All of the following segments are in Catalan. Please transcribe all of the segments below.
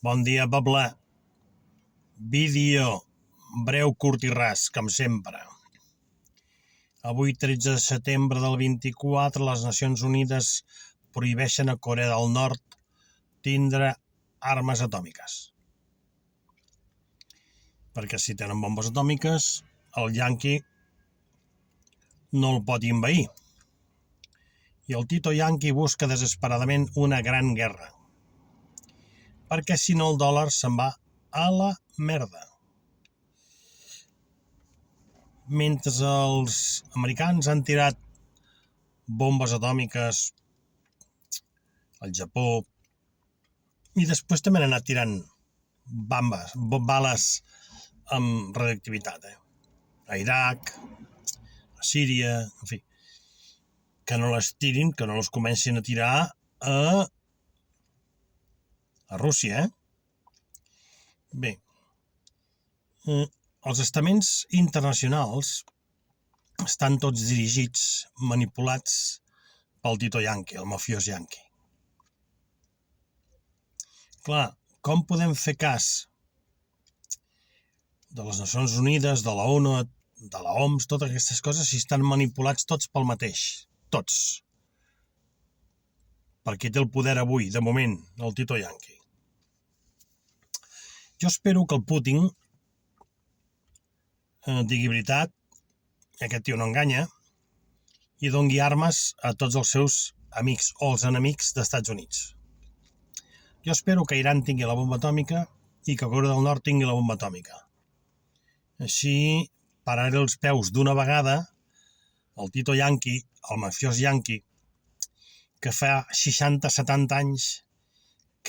Bon dia, poble. Vídeo breu, curt i ras, com sempre. Avui, 13 de setembre del 24, les Nacions Unides prohibeixen a Corea del Nord tindre armes atòmiques. Perquè si tenen bombes atòmiques, el yanqui no el pot envair. I el Tito Yanqui busca desesperadament una gran guerra. Perquè si no el dòlar se'n va a la merda. Mentre els americans han tirat bombes atòmiques al Japó i després també han anat tirant bales amb radioactivitat, a Iraq, a Síria, en fi, que no les tirin, que no les comencin a tirar a Rússia, Bé, els estaments internacionals estan tots dirigits, manipulats pel Tito Yanqui, el mafiós yanqui. Clar, com podem fer cas de les Nacions Unides, de la ONU, de la OMS, totes aquestes coses, si estan manipulats tots pel mateix? Tots. Perquè té el poder avui, de moment, el Tito Yanqui. Jo espero que el Putin digui veritat, aquest tio no enganya, i dongui armes a tots els seus amics o els enemics d'Estats Units. Jo espero que Iran tingui la bomba atòmica i que Corea del Nord tingui la bomba atòmica. Així pararé els peus d'una vegada el Tito Yanqui, el mafiós yanqui, que fa 60-70 anys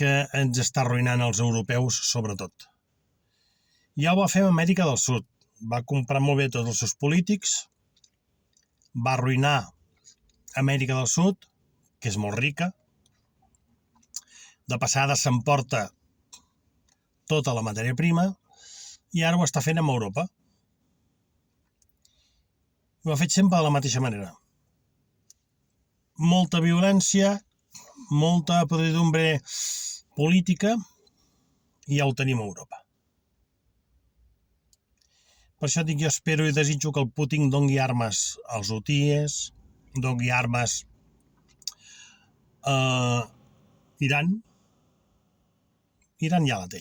que ens està arruïnant els europeus, sobretot. Ja ho va fer a Amèrica del Sud. Va comprar molt bé tots els seus polítics, va arruïnar Amèrica del Sud, que és molt rica, de passada s'emporta tota la matèria prima i ara ho està fent amb Europa. Ho ha fet sempre de la mateixa manera. Molta violència, molta podridumbre política i ja ho tenim a Europa. Per això dic, jo espero i desitjo que el Putin dongui armes als huties, dongui armes a Iran. Iran ja la té.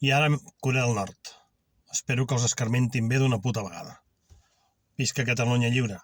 I ara Corea del Nord. Espero que els escarmentin bé d'una puta vegada. Visca Catalunya lliure.